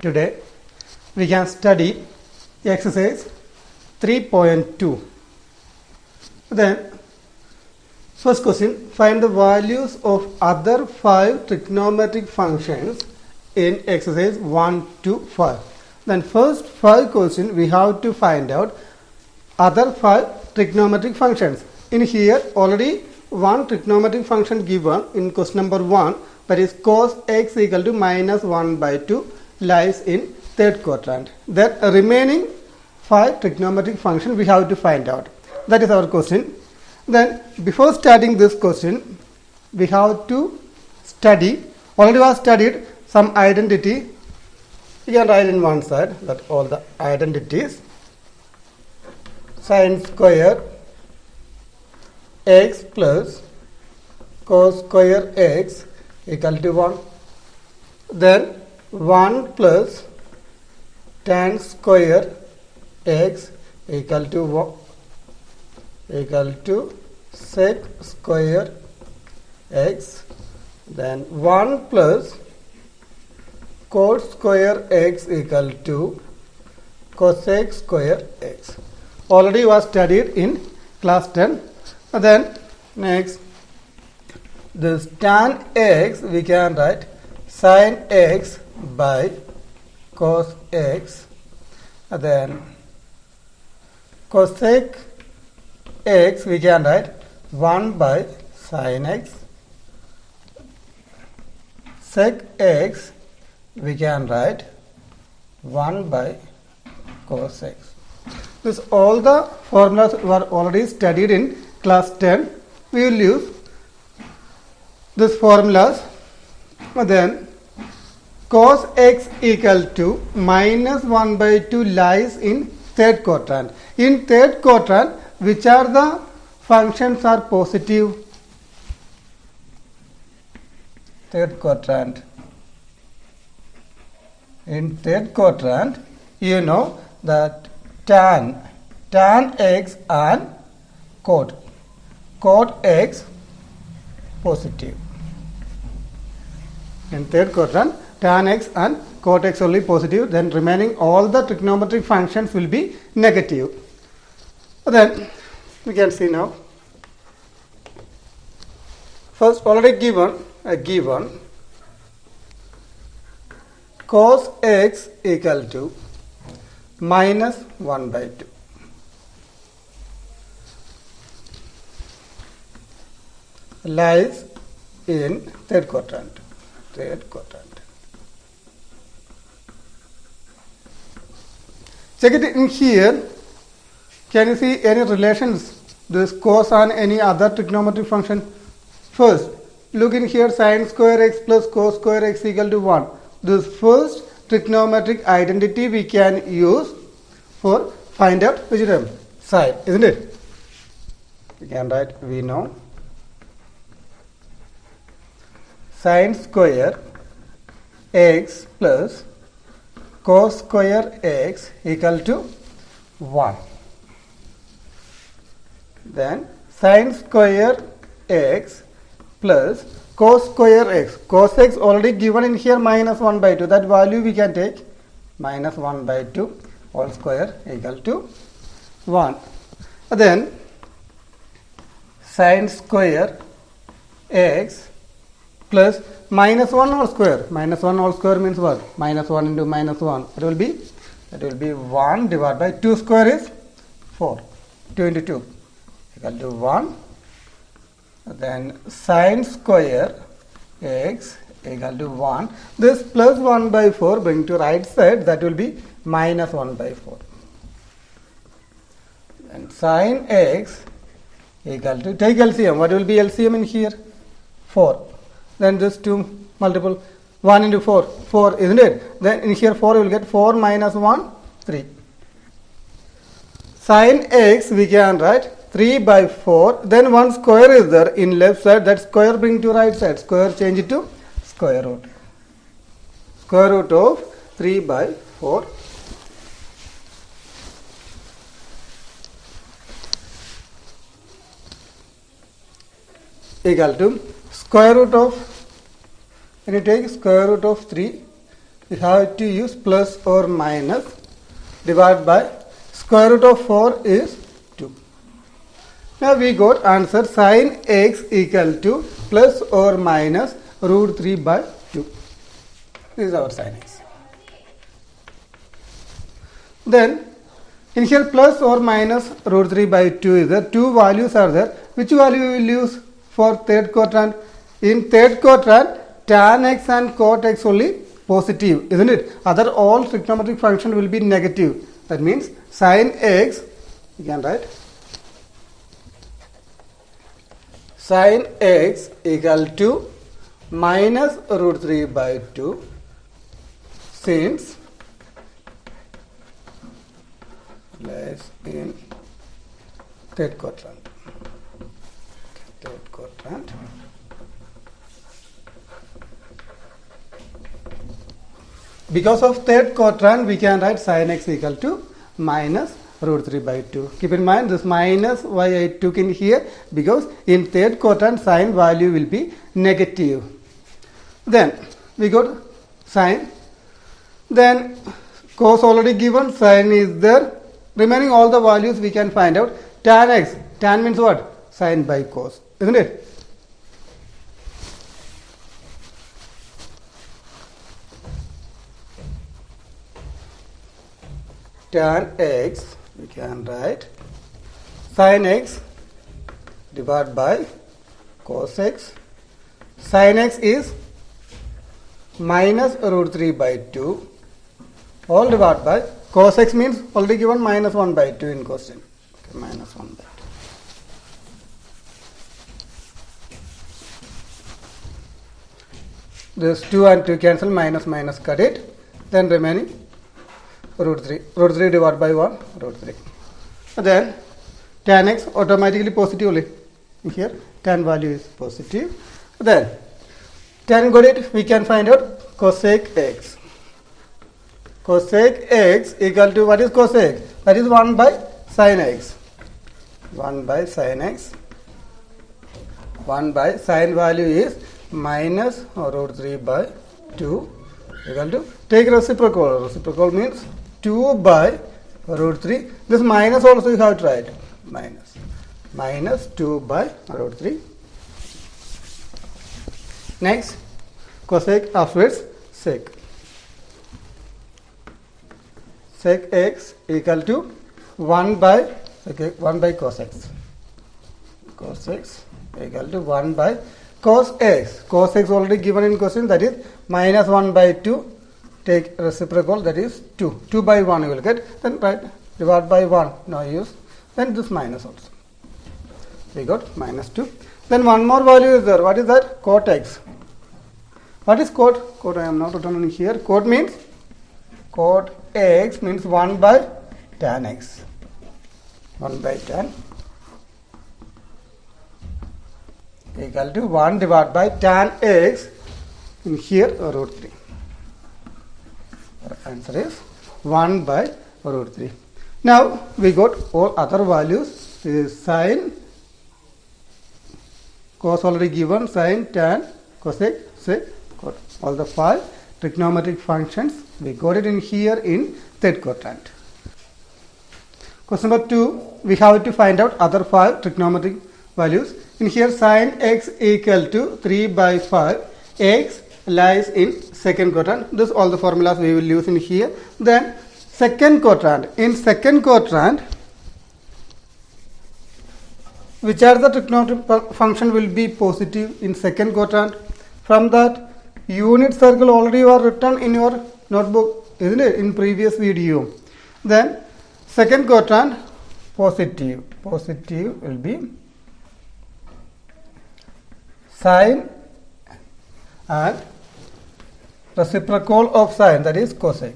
Today we can study exercise 3.2. Then first question, find the values of other 5 trigonometric functions in exercise 1 to 5. Then first 5 questions we have to find out other 5 trigonometric functions. In here already one trigonometric function given in question number 1, that is cos x equal to minus 1 by 2 lies in third quadrant. Then remaining 5 trigonometric functions we have to find out. That is our question. Then before starting this question we have to study, already was studied some identity. You can write in one side that all the identities. Sin square x plus cos square x equal to 1. Then 1 plus tan square x equal to sec square x. Then 1 plus cos square x equal to cosec square x. Already was studied in class 10. Then next, this tan x we can write sin x by cos x. Then cosec x we can write 1 by sin x. Sec x we can write 1 by cos x. This all the formulas were already studied in class 10. We will use this formulas. Then cos x equal to minus 1 by 2 lies in third quadrant. In third quadrant, which are the functions are positive? Third quadrant. In third quadrant, you know that tan x and cot x positive. In third quadrant, tan x and cot x only positive, then remaining all the trigonometric functions will be negative. Then we can see now. First already given cos x equal to minus 1 by 2. Lies in third quadrant. Check it in here. Can you see any relations? This cos and any other trigonometric function. First, look in here, sin square x plus cos square x equal to 1. This first trigonometric identity we can use for find out which term? Sine, isn't it? We can write, we know sin square x plus cos square x equal to 1. Then sin square x plus cos square x. Cos x already given in here minus 1 by 2. That value we can take minus 1 by 2 whole square equal to 1. Then sin square x plus minus 1 whole square. Minus 1 whole square means what? Minus 1 into minus 1. That will be 1 divided by 2 square is 4. 2 into 2 equal to 1. Then sin square x equal to 1. This plus 1 by 4 bring to right side, that will be minus 1 by 4. And sin x equal to, take LCM. What will be LCM in here? 4. Then this 2 multiple 1 into 4, isn't it? Then in here 4 you will get 4 minus 1, 3. Sin x we can write 3 by 4. Then one square is there in left side. That square bring to right side. Square change it to square root. Square root of 3 by 4. Equal to square root of, when you take square root of 3, we have to use plus or minus divided by square root of 4 is 2. Now we got answer sin x equal to plus or minus root 3 by 2. This is our sin x. Then in here plus or minus root 3 by 2 is there. Two values are there. Which value we will use for third quadrant? In third quadrant, tan x and cot x only positive, isn't it? Other all trigonometric function will be negative. That means sin x, you can write sin x equal to minus root 3 by 2 since lies in third quadrant. Third quadrant. Because of third quadrant, we can write sin x equal to minus root 3 by 2. Keep in mind this minus why I took in here, because in third quadrant sin value will be negative. Then we got sin, then cos already given, sin is there. Remaining all the values we can find out. Tan x, tan means what? Sin by cos, isn't it? Tan x, we can write sin x divided by cos x. Sin x is minus root 3 by 2 all divided by cos x means already given minus 1 by 2 in question. Okay, minus 1 by 2. This 2 and 2 cancel, minus minus cut it. Then remaining root 3. Root 3 divided by 1, root 3. Then tan x automatically positively. Here tan value is positive. Then tan got it, we can find out cosec x. Cosec x equal to what is cosec? That is 1 by sin x. 1 by sin x. 1 by sin value is minus root 3 by 2 equal to, take reciprocal. Reciprocal means 2 by root 3. This minus also you have to write. Minus 2 by root 3. Next, cosec afterwards sec. Sec x equal to 1 by cos x. Cos x equal to 1 by cos x. Cos x already given in question, that is minus 1 by 2. Take reciprocal, that is 2. 2 by 1 you will get. Then write divide by 1. No use. Then this minus also. We got minus 2. Then one more value is there. What is that? Cot x. What is cot? Cot I am not written here. Cot means, cot x means 1 by tan x. 1 by tan equal to 1 divided by tan x in here root 3. Our answer is 1 by root 3. Now we got all other values. This is sin, cos already given, sin, tan, cosec, sec, cot. All the 5 trigonometric functions we got it in here in third quadrant. Question number 2, we have to find out other 5 trigonometric values. In here sin x equal to 3 by 5. X lies in second quadrant. This all the formulas we will use in here. Then second quadrant. In second quadrant, which are the trigonometric function will be positive in second quadrant? From that, unit circle already are written in your notebook, isn't it, in previous video. Then second quadrant, positive will be sin and reciprocal of sin, that is cosec.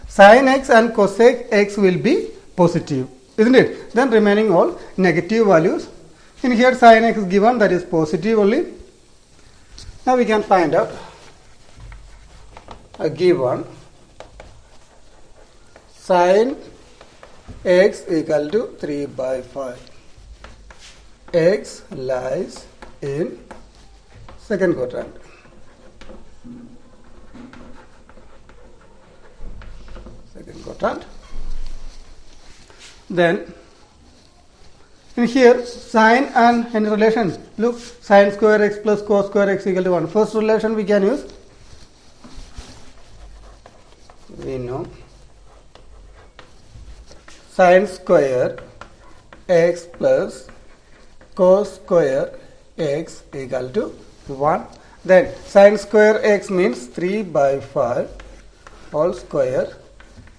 Sin x and cosec x will be positive, isn't it? Then remaining all negative values. In here sin x is given, that is positive only. Now we can find out a given sin x equal to 3 by 5. X lies in second quadrant. second quadrant. Then in here, sine and any relation. Look, sine square x plus cos square x equal to 1. First relation we can use. We know sine square x plus cos square x equal to 1. Then sine square x means 3 by 5 whole square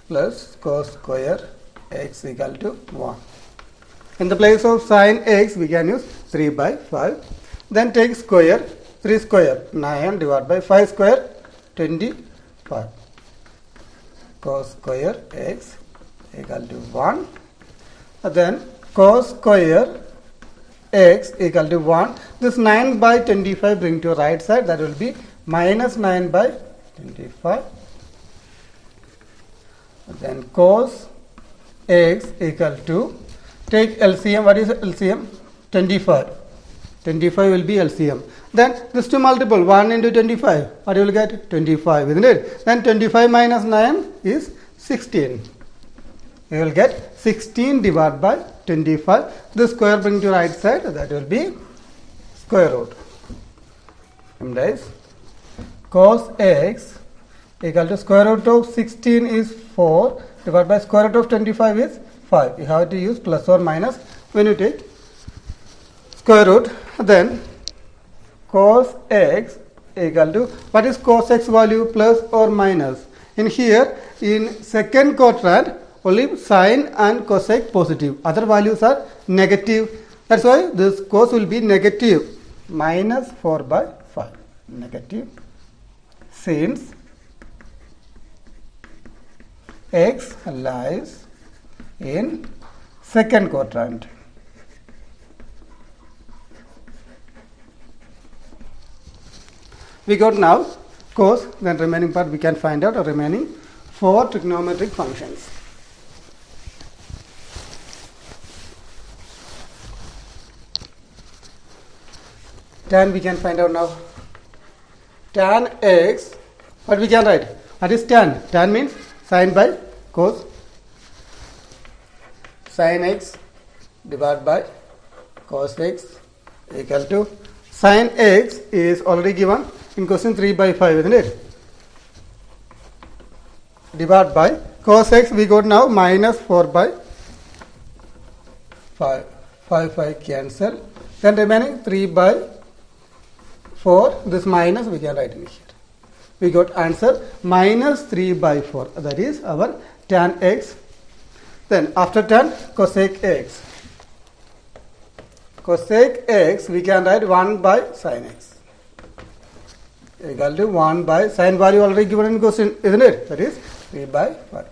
plus cos square x equal to 1. In the place of sine x, we can use 3 by 5. Then take square, 3 square, 9 divided by 5 square, 25. Cos square x equal to 1. Then cos square x equal to 1. This 9 by 25 bring to right side. That will be minus 9 by 25. Then cos x equal to, take LCM. What is LCM? 25. 25 will be LCM. Then this two multiple, 1 into 25. What you will get? 25, isn't it? Then 25 minus 9 is 16. You will get 16 divided by 25. The square bring to right side. That will be square root. Guys, cos x equal to square root of 16 is 4 divided by square root of 25 is 5. You have to use plus or minus when you take square root. Then cos x equal to, what is cos x value? Plus or minus. In here, in second quadrant, only sine and cosec positive. Other values are negative. That's why this cos will be negative. Minus 4 by 5. Negative. Since x lies in second quadrant. We got now cos, then remaining part we can find out, or remaining 4 trigonometric functions. Tan we can find out now. Tan x, what we can write? What is tan? Tan means sine by cos. Sin x divided by cos x equal to, sin x is already given in question 3 by 5, isn't it? Divided by cos x, we got now minus 4 by 5. 5 cancel. Then remaining 3 by 4. This minus we can write in here. We got answer minus 3 by 4. That is our tan x. Then after tan, cosec x. Cosec x we can write 1 by sin x equal to 1 by sin value already given in question, isn't it? That is 3 by 5.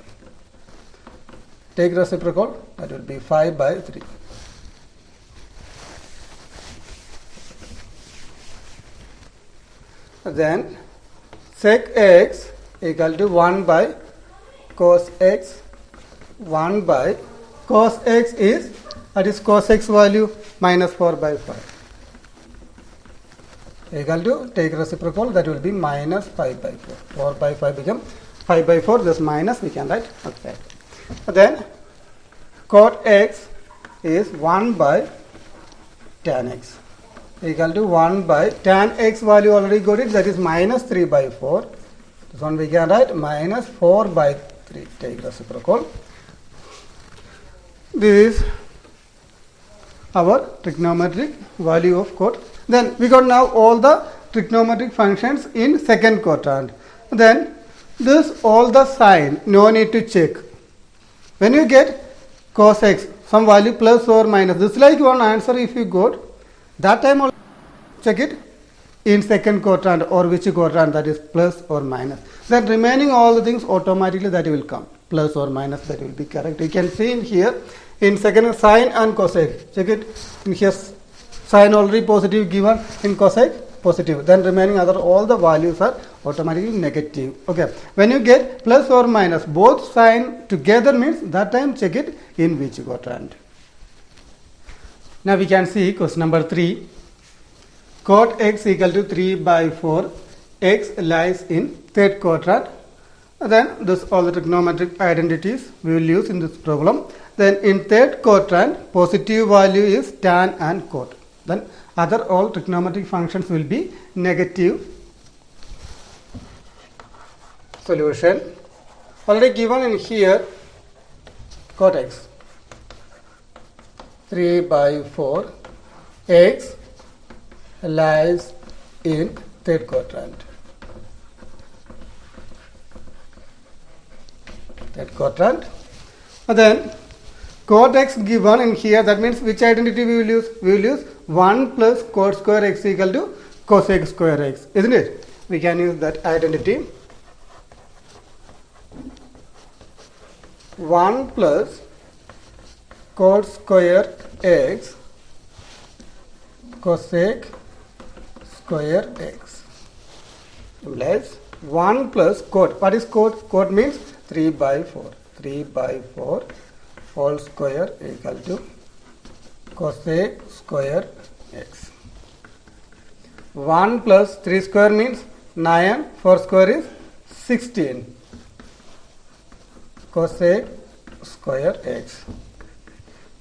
Take reciprocal, that will be 5 by 3. Then sec x equal to 1 by cos x. 1 by cos x is, that is cos x value, minus 4 by 5 equal to, take reciprocal, that will be minus 5 by 4. 4 by 5 become 5 by 4. This minus we can write outside. Then cot x is 1 by tan x equal to 1 by tan x value already got it, that is minus 3 by 4. This one we can write minus 4 by 3. Take reciprocal. This is our trigonometric value of cot. Then we got now all the trigonometric functions in second quadrant. Then this all the sign, no need to check. When you get cos x, some value plus or minus, this is like one answer if you got, that time check it in second quadrant or which quadrant, that is plus or minus. Then remaining all the things automatically that will come. Plus or minus, that will be correct. You can see in here in second sine and cosec. Check it in here, sine already positive given, in cosec positive. Then remaining other all the values are automatically negative. Okay. When you get plus or minus both sign together means that time check it in which quadrant. Now we can see question number 3. Cot x equal to 3 by 4. X lies in third quadrant. Then this all the trigonometric identities we will use in this problem. Then in third quadrant, positive value is tan and cot. Then other all trigonometric functions will be negative. Solution already given in here, cot x 3 by 4, x lies in third quadrant. And then cot x given in here, that means which identity we will use? We will use 1 plus cot square x equal to cosec square x, isn't it? We can use that identity. 1 plus cot square x cosec square x plus 1 plus cot. What is cot? Cot means 3 by 4. 3 by 4 whole square equal to cosec square x. 1 plus 3 square means 9, 4 square is 16 cosec square x.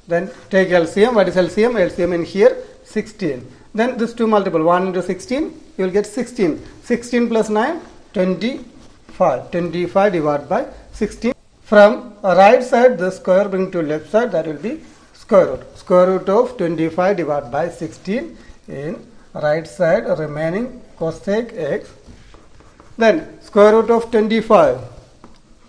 Then take LCM. What is LCM? LCM in here 16. Then this 2 multiple 1 into 16, you will get 16. 16 plus 9, 25. 25 divided by 16. From right side, the square bring to left side, that will be square root. Square root of 25 divided by 16 in right side remaining cosec x. Then square root of 25,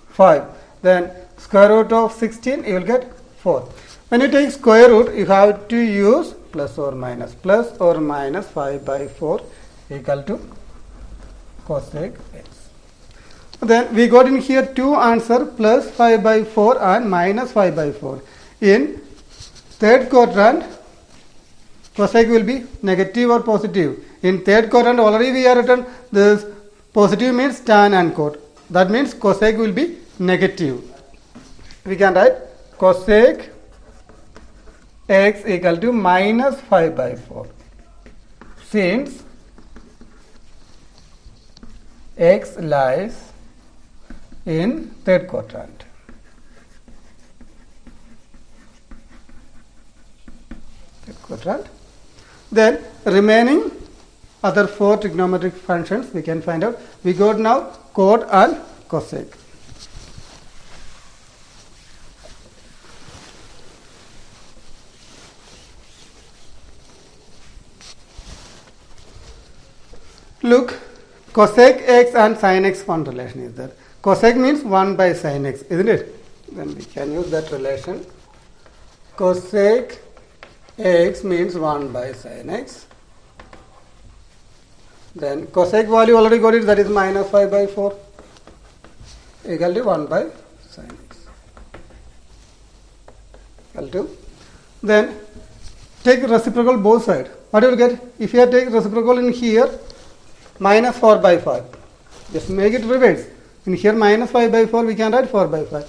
5. Then square root of 16, you will get 4. When you take square root, you have to use plus or minus 5 by 4 equal to cosec x. Then we got in here two answer, plus 5 by 4 and minus 5 by 4. In third quadrant, cosec will be negative or positive. In third quadrant already we have written this positive means tan and cot. That means cosec will be negative. We can write cosec x equal to minus 5 by 4. Since x lies in third quadrant. Then remaining other 4 trigonometric functions we can find out. We got now cot and cosec. Look, cosec x and sin x one relation is there. Cosec means 1 by sin x, isn't it? Then we can use that relation. Cosec x means 1 by sin x. Then cosec value already got it, that is minus 5 by 4 equal to 1 by sin x. Equal to. Then take reciprocal both sides. What you will get? If you take reciprocal in here, minus 4 by 5. Just make it reverse. In here minus 5 by 4 we can write 4 by 5.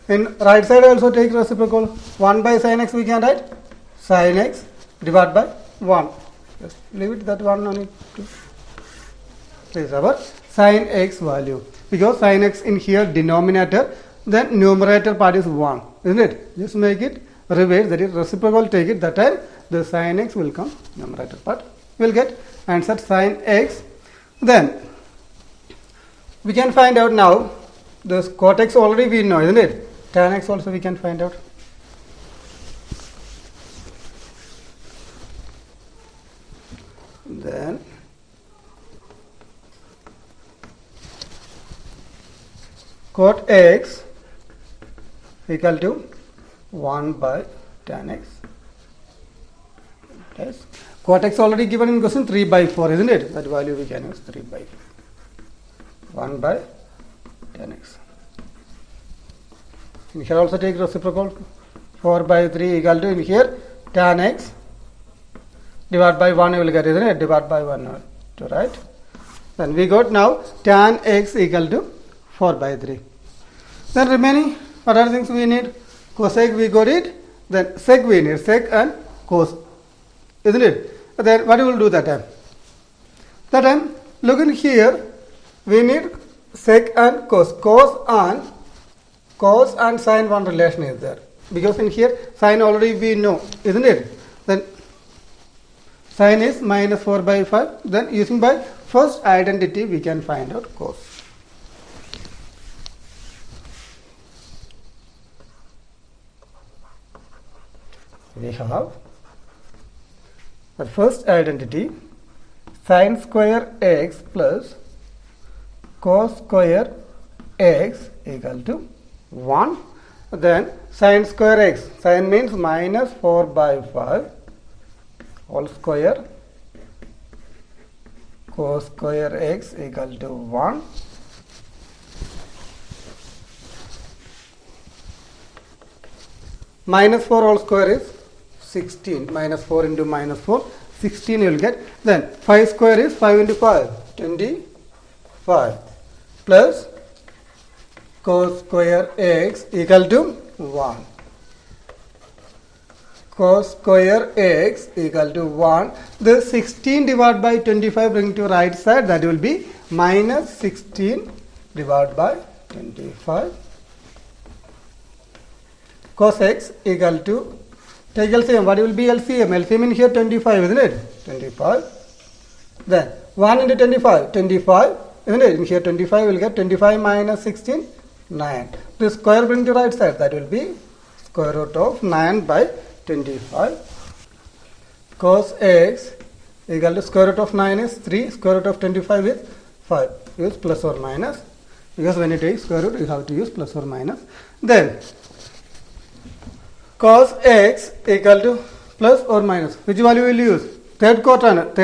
In right side also take reciprocal. 1 by sin x we can write sin x divided by 1. Just leave it that 1 on it. This is our sin x value. Because sin x in here denominator, then numerator part is 1. Isn't it? Just make it reverse, that is reciprocal, take it, that time the sin x will come numerator part. We will get answer sin x. Then we can find out now this cot x already we know, isn't it? Tan x also we can find out. Then cot x equal to 1 by tan x. Yes. Cot x already given in question 3 by 4, isn't it? That value we can use 3 by 4. 1 by tan x. In here also take reciprocal. 4 by 3 equal to, in here tan x divided by 1 you will get, isn't it? Divided by 1 to right. Then we got now tan x equal to 4 by 3. Then remaining what are things we need? Cosec we got it. Then sec we need, sec and cos, isn't it? Then what you will do that time? That time look in here, we need sec and cos. Cos and sine one relation is there. Because in here sine already we know, isn't it? Then sine is minus 4 by 5. Then using by first identity we can find out cos. We have the first identity, sine square x plus cos square x equal to 1. Then sine square x, sine means minus 4 by 5 whole square, cos square x equal to 1. Minus 4 whole square is 16. Minus 4 into minus 4, 16 you will get. Then 5 square is 5 into 5, 25 plus cos square x equal to 1. Cos square x equal to 1. The 16 divided by 25 bring to right side, that will be minus 16 divided by 25. Cos x equal to, take LCM, what will be LCM? LCM in here 25, isn't it? 25. Then 1 into 25, 25, isn't it? In here 25 will get 25 minus 16, 9. The square bring to right side, that will be square root of 9 by 25. Cos x equal to square root of 9 is 3, square root of 25 is 5. Use plus or minus, because when you take square root you have to use plus or minus. Then cos x equal to plus or minus, which value will you use? Third quadrant,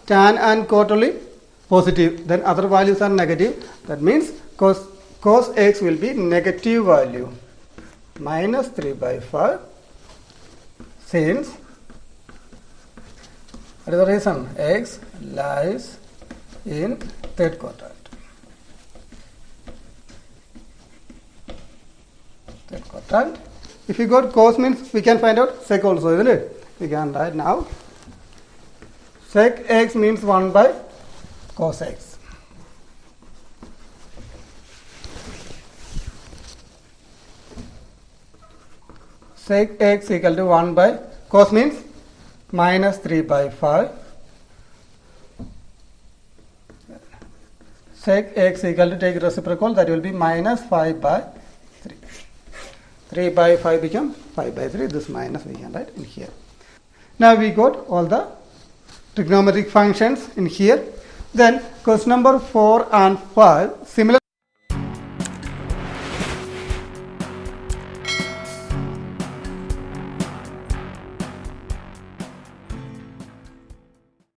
tan and quarterly positive, then other values are negative. That means cos x will be negative value, minus 3 by 5, since, what is the reason? X lies in third quadrant. Third quadrant. If you got cos means we can find out sec also, isn't it? We can write now. Sec x means 1 by cos x. Sec x equal to 1 by cos means minus 3 by 5. Sec x equal to, take reciprocal, that will be minus 5 by 3. 3 by 5 become 5 by 3. This minus we can write in here. Now we got all the trigonometric functions in here. Then question number 4 and 5, similar